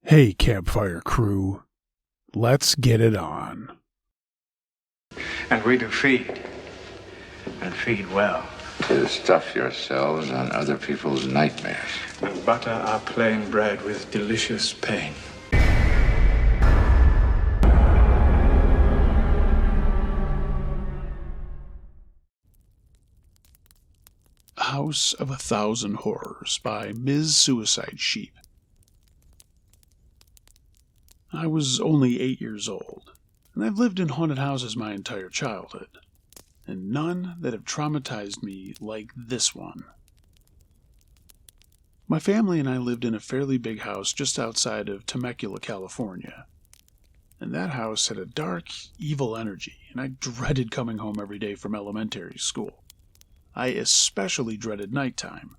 Hey, campfire crew, let's get it on. And we do feed, and feed well. To stuff yourselves on other people's nightmares. And butter our plain bread with delicious pain. House of a Thousand Horrors by Ms. Suicide Sheep. I was only 8 years old, and I've lived in haunted houses my entire childhood, and none that have traumatized me like this one. My family and I lived in a fairly big house just outside of Temecula, California, and that house had a dark, evil energy, and I dreaded coming home every day from elementary school. I especially dreaded nighttime.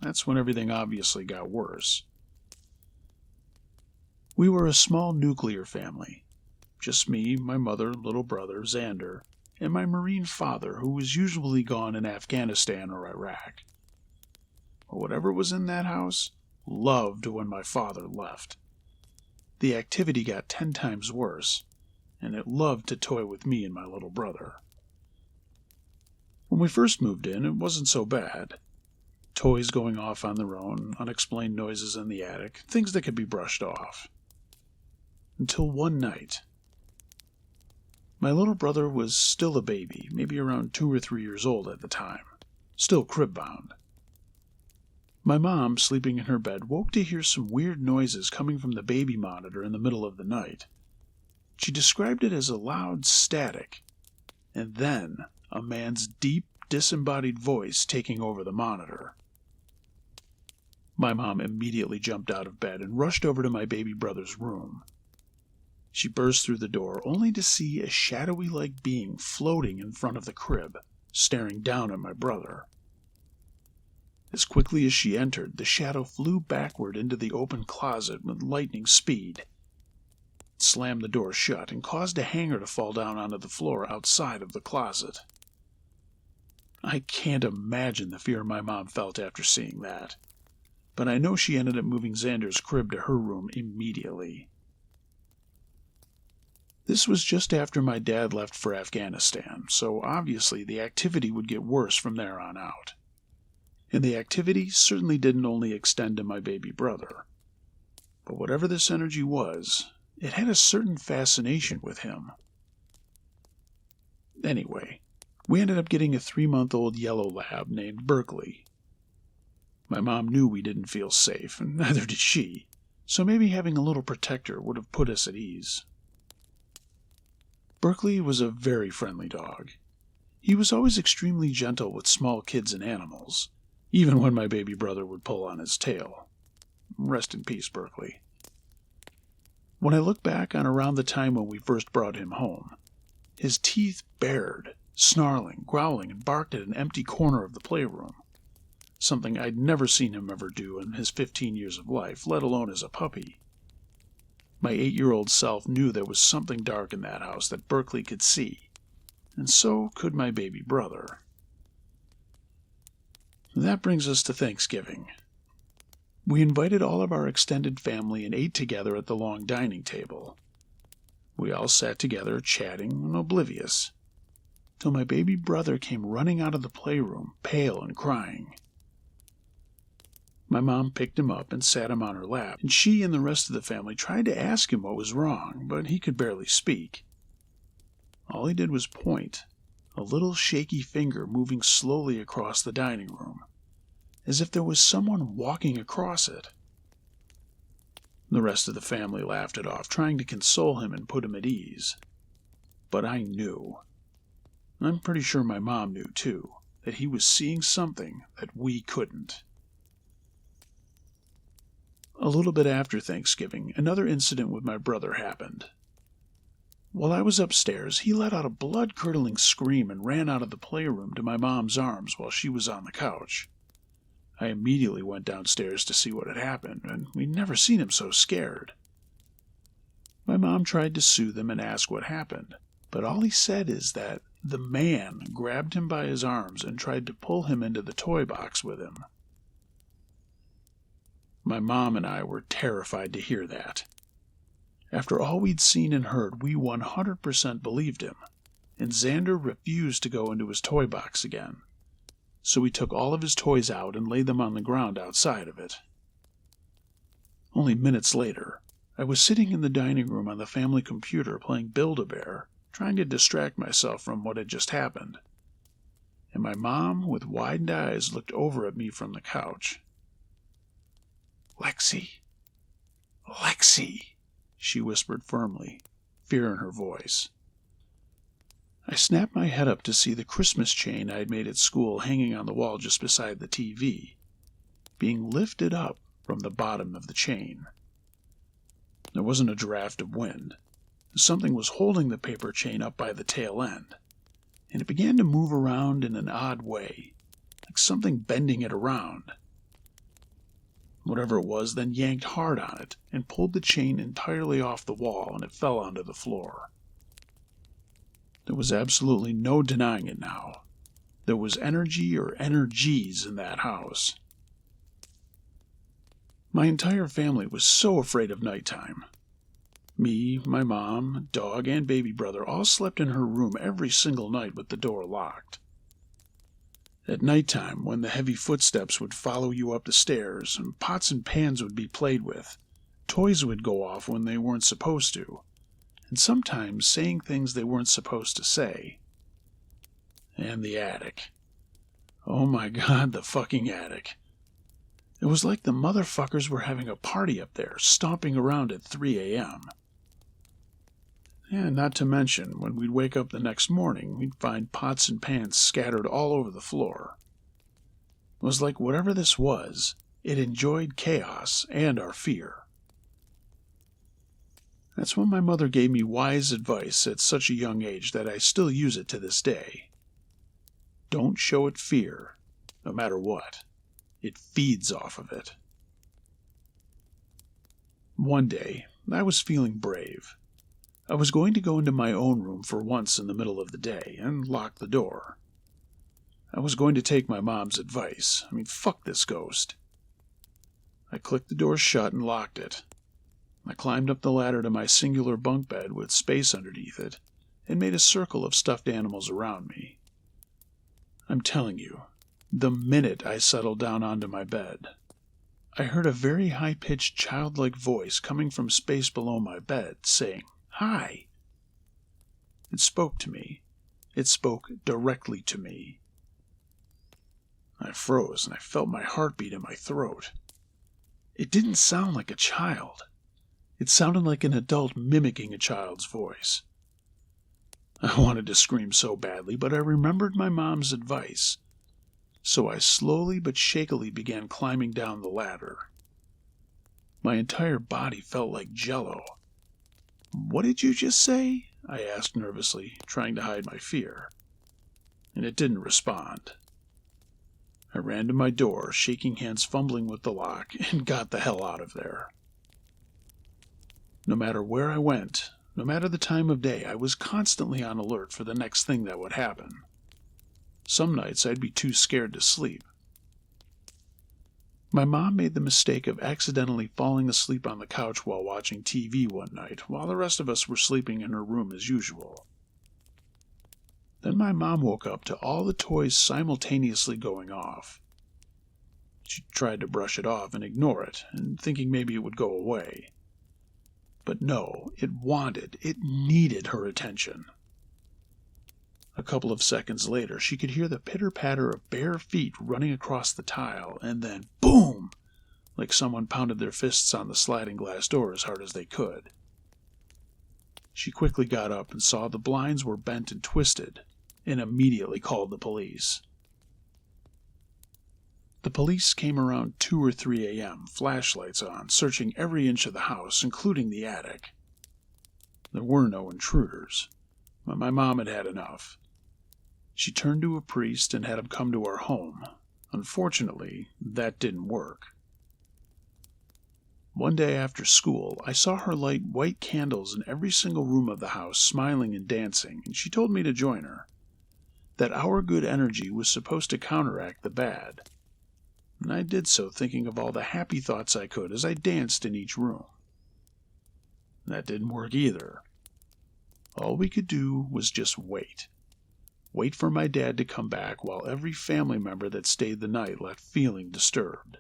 That's when everything obviously got worse. We were a small nuclear family. Just me, my mother, little brother, Xander, and my Marine father, who was usually gone in Afghanistan or Iraq. But whatever was in that house loved when my father left. The activity got 10 times worse, and it loved to toy with me and my little brother. When we first moved in, it wasn't so bad. Toys going off on their own, unexplained noises in the attic, things that could be brushed off. Until one night. My little brother was still a baby, maybe around 2 or 3 years old at the time, still crib-bound. My mom, sleeping in her bed, woke to hear some weird noises coming from the baby monitor in the middle of the night. She described it as a loud static, and then a man's deep, disembodied voice taking over the monitor. My mom immediately jumped out of bed and rushed over to my baby brother's room. She burst through the door, only to see a shadowy-like being floating in front of the crib, staring down at my brother. As quickly as she entered, the shadow flew backward into the open closet with lightning speed. It slammed the door shut and caused a hanger to fall down onto the floor outside of the closet. I can't imagine the fear my mom felt after seeing that, but I know she ended up moving Xander's crib to her room immediately. This was just after my dad left for Afghanistan, so obviously the activity would get worse from there on out. And the activity certainly didn't only extend to my baby brother. But whatever this energy was, it had a certain fascination with him. Anyway, we ended up getting a 3-month-old yellow lab named Berkeley. My mom knew we didn't feel safe, and neither did she, so maybe having a little protector would have put us at ease. Berkeley was a very friendly dog. He was always extremely gentle with small kids and animals, even when my baby brother would pull on his tail. Rest in peace, Berkeley. When I look back on around the time when we first brought him home, his teeth bared, snarling, growling, and barked at an empty corner of the playroom, something I'd never seen him ever do in his 15 years of life, let alone as a puppy. My 8-year-old self knew there was something dark in that house that Berkeley could see, and so could my baby brother. That brings us to Thanksgiving. We invited all of our extended family and ate together at the long dining table. We all sat together, chatting and oblivious, till my baby brother came running out of the playroom, pale and crying. My mom picked him up and sat him on her lap, and she and the rest of the family tried to ask him what was wrong, but he could barely speak. All he did was point, a little shaky finger moving slowly across the dining room, as if there was someone walking across it. The rest of the family laughed it off, trying to console him and put him at ease. But I knew. I'm pretty sure my mom knew, too, that he was seeing something that we couldn't. A little bit after Thanksgiving, another incident with my brother happened. While I was upstairs, he let out a blood-curdling scream and ran out of the playroom to my mom's arms while she was on the couch. I immediately went downstairs to see what had happened, and we'd never seen him so scared. My mom tried to soothe him and ask what happened, but all he said is that the man grabbed him by his arms and tried to pull him into the toy box with him. My mom and I were terrified to hear that. After all we'd seen and heard, we 100% believed him, and Xander refused to go into his toy box again. So we took all of his toys out and laid them on the ground outside of it. Only minutes later, I was sitting in the dining room on the family computer playing Build-A-Bear, trying to distract myself from what had just happened. And my mom, with widened eyes, looked over at me from the couch. "Lexi, Lexi," she whispered firmly, fear in her voice. I snapped my head up to see the Christmas chain I had made at school hanging on the wall just beside the TV, being lifted up from the bottom of the chain. There wasn't a draft of wind. Something was holding the paper chain up by the tail end, and it began to move around in an odd way, like something bending it around. Whatever it was then yanked hard on it and pulled the chain entirely off the wall, and it fell onto the floor. There was absolutely no denying it now. There was energy or energies in that house. My entire family was so afraid of nighttime. Me, my mom, dog, and baby brother all slept in her room every single night with the door locked. At nighttime, when the heavy footsteps would follow you up the stairs, and pots and pans would be played with, toys would go off when they weren't supposed to, and sometimes saying things they weren't supposed to say. And the attic. Oh my God, the fucking attic. It was like the motherfuckers were having a party up there, stomping around at 3 a.m. And not to mention, when we'd wake up the next morning, we'd find pots and pans scattered all over the floor. It was like whatever this was, it enjoyed chaos and our fear. That's when my mother gave me wise advice at such a young age that I still use it to this day. Don't show it fear, no matter what. It feeds off of it. One day, I was feeling brave. I was going to go into my own room for once in the middle of the day and lock the door. I was going to take my mom's advice. Fuck this ghost. I clicked the door shut and locked it. I climbed up the ladder to my singular bunk bed with space underneath it and made a circle of stuffed animals around me. I'm telling you, the minute I settled down onto my bed, I heard a very high-pitched childlike voice coming from space below my bed saying, "Hi." It spoke to me. It spoke directly to me. I froze and I felt my heartbeat in my throat. It didn't sound like a child. It sounded like an adult mimicking a child's voice. I wanted to scream so badly, but I remembered my mom's advice. So I slowly but shakily began climbing down the ladder. My entire body felt like jello. "What did you just say?" I asked nervously, trying to hide my fear. And it didn't respond. I ran to my door, shaking hands, fumbling with the lock, and got the hell out of there. No matter where I went, no matter the time of day, I was constantly on alert for the next thing that would happen. Some nights I'd be too scared to sleep. My mom made the mistake of accidentally falling asleep on the couch while watching TV one night, while the rest of us were sleeping in her room as usual. Then my mom woke up to all the toys simultaneously going off. She tried to brush it off and ignore it, and thinking maybe it would go away. But no, it needed her attention. A couple of seconds later, she could hear the pitter-patter of bare feet running across the tile, and then boom! Like someone pounded their fists on the sliding glass door as hard as they could. She quickly got up and saw the blinds were bent and twisted, and immediately called the police. The police came around 2 or 3 a.m., flashlights on, searching every inch of the house, including the attic. There were no intruders, but my mom had had enough. She turned to a priest and had him come to our home. Unfortunately, that didn't work. One day after school, I saw her light white candles in every single room of the house, smiling and dancing, and she told me to join her. That our good energy was supposed to counteract the bad. and I did so thinking of all the happy thoughts I could as I danced in each room. That didn't work either. All we could do was just wait. Wait for my dad to come back while every family member that stayed the night left feeling disturbed.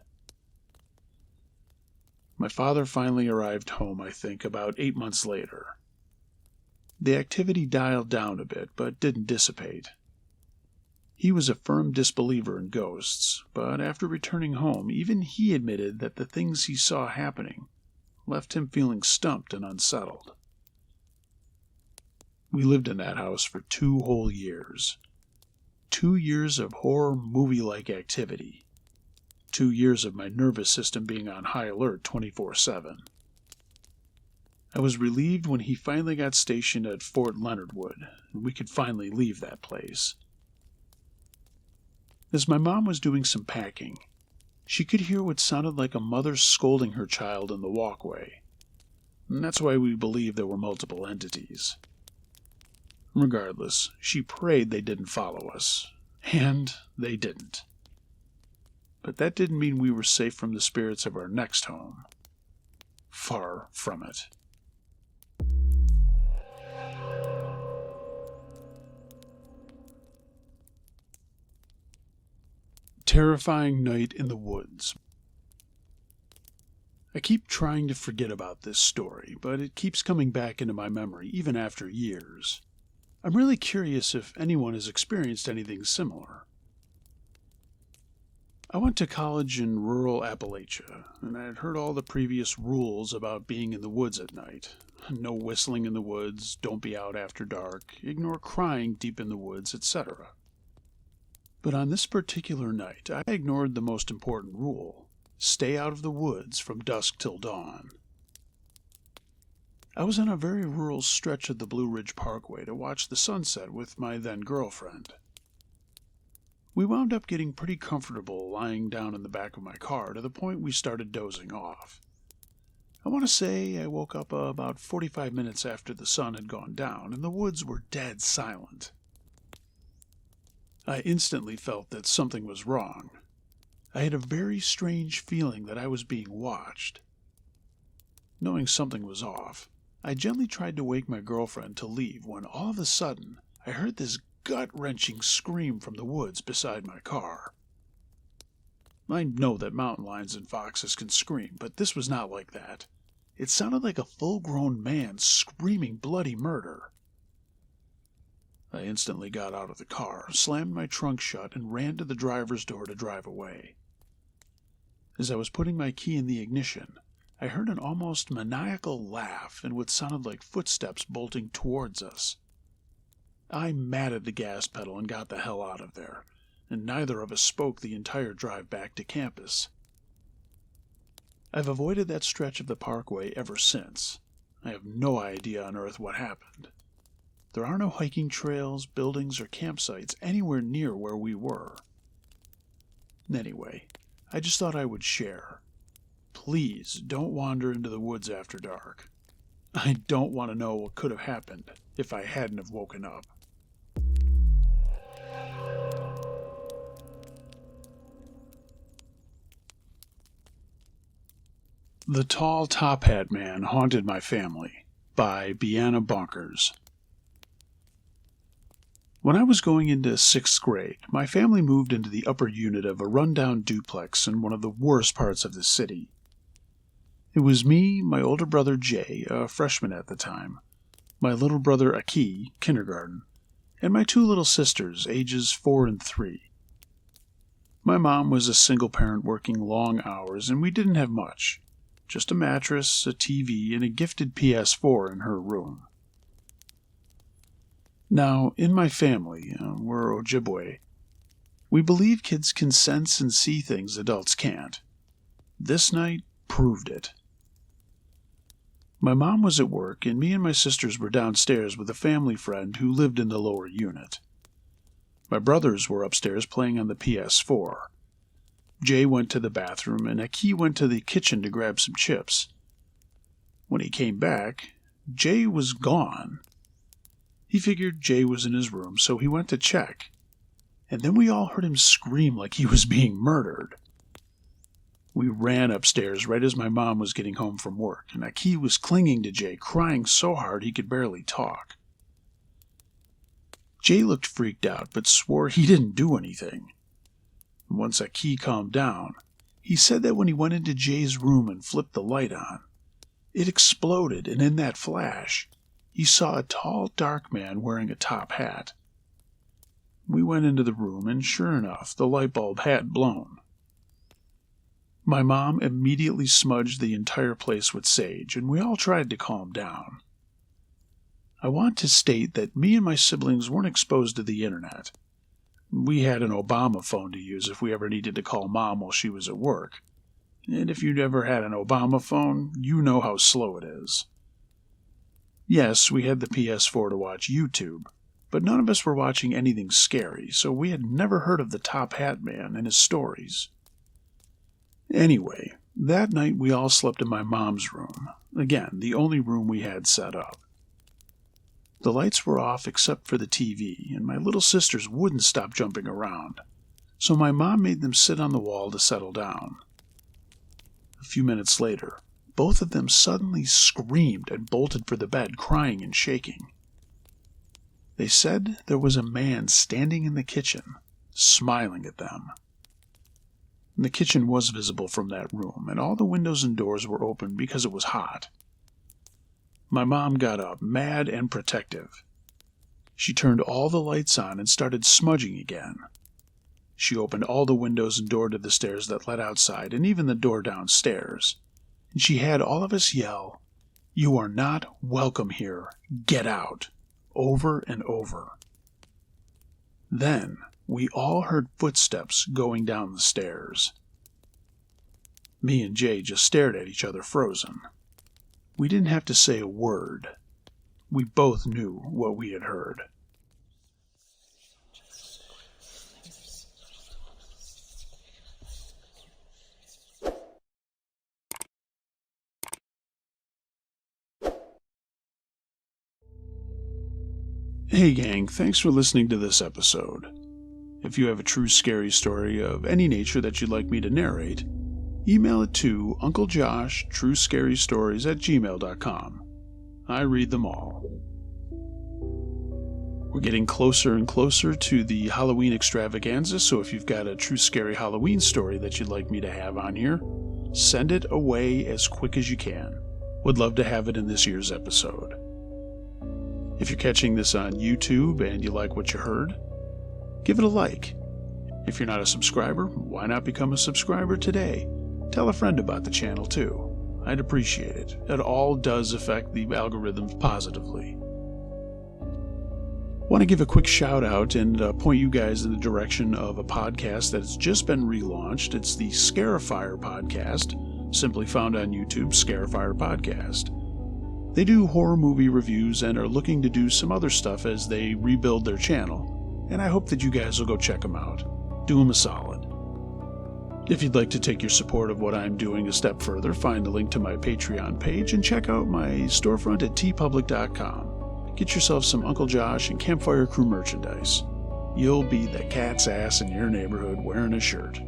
My father finally arrived home, I think, about 8 months later. The activity dialed down a bit, but didn't dissipate. He was a firm disbeliever in ghosts, but after returning home, even he admitted that the things he saw happening left him feeling stumped and unsettled. We lived in that house for 2 whole years. 2 years of horror movie-like activity. 2 years of my nervous system being on high alert 24/7. I was relieved when he finally got stationed at Fort Leonard Wood, and we could finally leave that place. As my mom was doing some packing, she could hear what sounded like a mother scolding her child in the walkway, and that's why we believe there were multiple entities. Regardless, she prayed they didn't follow us, and they didn't. But that didn't mean we were safe from the spirits of our next home. Far from it. Terrifying night in the woods. I keep trying to forget about this story, but it keeps coming back into my memory even after years. I'm really curious if anyone has experienced anything similar. I went to college in rural Appalachia, and I had heard all the previous rules about being in the woods at night. No whistling in the woods, don't be out after dark, ignore crying deep in the woods, etc. But on this particular night, I ignored the most important rule: stay out of the woods from dusk till dawn. I was on a very rural stretch of the Blue Ridge Parkway to watch the sunset with my then-girlfriend. We wound up getting pretty comfortable lying down in the back of my car to the point we started dozing off. I want to say I woke up about 45 minutes after the sun had gone down and the woods were dead silent. I instantly felt that something was wrong. I had a very strange feeling that I was being watched. Knowing something was off, I gently tried to wake my girlfriend to leave when all of a sudden I heard this gut-wrenching scream from the woods beside my car. I know that mountain lions and foxes can scream, but this was not like that. It sounded like a full-grown man screaming bloody murder. I instantly got out of the car, slammed my trunk shut, and ran to the driver's door to drive away. As I was putting my key in the ignition, I heard an almost maniacal laugh and what sounded like footsteps bolting towards us. I matted the gas pedal and got the hell out of there, and neither of us spoke the entire drive back to campus. I've avoided that stretch of the parkway ever since. I have no idea on earth what happened. There are no hiking trails, buildings, or campsites anywhere near where we were. Anyway, I just thought I would share. Please don't wander into the woods after dark. I don't want to know what could have happened if I hadn't have woken up. The Tall Top Hat Man Haunted My Family by Bianna Bonkers. When I was going into 6th grade, my family moved into the upper unit of a rundown duplex in one of the worst parts of the city. It was me, my older brother Jay, a freshman at the time, my little brother Aki, kindergarten, and my 2 little sisters, ages 4 and 3. My mom was a single parent working long hours, and we didn't have much. Just a mattress, a TV, and a gifted PS4 in her room. Now, in my family, we're Ojibwe, we believe kids can sense and see things adults can't. This night proved it. My mom was at work, and me and my sisters were downstairs with a family friend who lived in the lower unit. My brothers were upstairs playing on the PS4. Jay went to the bathroom, and Aki went to the kitchen to grab some chips. When he came back, Jay was gone. He figured Jay was in his room, so he went to check. And then we all heard him scream like he was being murdered. We ran upstairs right as my mom was getting home from work, and Aki was clinging to Jay, crying so hard he could barely talk. Jay looked freaked out, but swore he didn't do anything. Once Aki calmed down, he said that when he went into Jay's room and flipped the light on, it exploded, and in that flash, he saw a tall, dark man wearing a top hat. We went into the room, and sure enough, the light bulb had blown. My mom immediately smudged the entire place with sage, and we all tried to calm down. I want to state that me and my siblings weren't exposed to the internet. We had an Obama phone to use if we ever needed to call Mom while she was at work. And if you've ever had an Obama phone, you know how slow it is. Yes, we had the PS4 to watch YouTube, but none of us were watching anything scary, so we had never heard of the Top Hat Man and his stories. Anyway, that night we all slept in my mom's room. Again, the only room we had set up. The lights were off except for the TV, and my little sisters wouldn't stop jumping around, so my mom made them sit on the wall to settle down. A few minutes later, both of them suddenly screamed and bolted for the bed, crying and shaking. They said there was a man standing in the kitchen, smiling at them. The kitchen was visible from that room, and all the windows and doors were open because it was hot. My mom got up, mad and protective. She turned all the lights on and started smudging again. She opened all the windows and door to the stairs that led outside, and even the door downstairs. And she had all of us yell, "You are not welcome here. Get out," over and over. Then we all heard footsteps going down the stairs. Me and Jay just stared at each other frozen. We didn't have to say a word. We both knew what we had heard. Hey gang, thanks for listening to this episode. If you have a true scary story of any nature that you'd like me to narrate, email it to unclejosh.truescarystories@gmail.com. I read them all. We're getting closer and closer to the Halloween extravaganza, so if you've got a true scary Halloween story that you'd like me to have on here, send it away as quick as you can. Would love to have it in this year's episode. If you're catching this on YouTube and you like what you heard, give it a like. If you're not a subscriber, why not become a subscriber today? Tell a friend about the channel too. I'd appreciate it. It all does affect the algorithms positively. Want to give a quick shout out and point you guys in the direction of a podcast that has just been relaunched. It's the Scarifier podcast, simply found on YouTube, Scarifier Podcast. They do horror movie reviews and are looking to do some other stuff as they rebuild their channel, and I hope that you guys will go check them out. Do them a solid. If you'd like to take your support of what I'm doing a step further, find the link to my Patreon page and check out my storefront at tpublic.com. Get yourself some Uncle Josh and Campfire Crew merchandise. You'll be the cat's ass in your neighborhood wearing a shirt.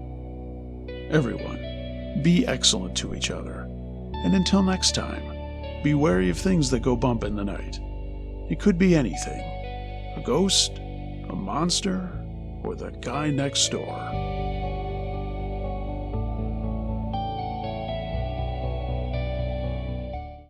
Everyone, be excellent to each other. And until next time, be wary of things that go bump in the night. It could be anything. A ghost, a monster, or the guy next door.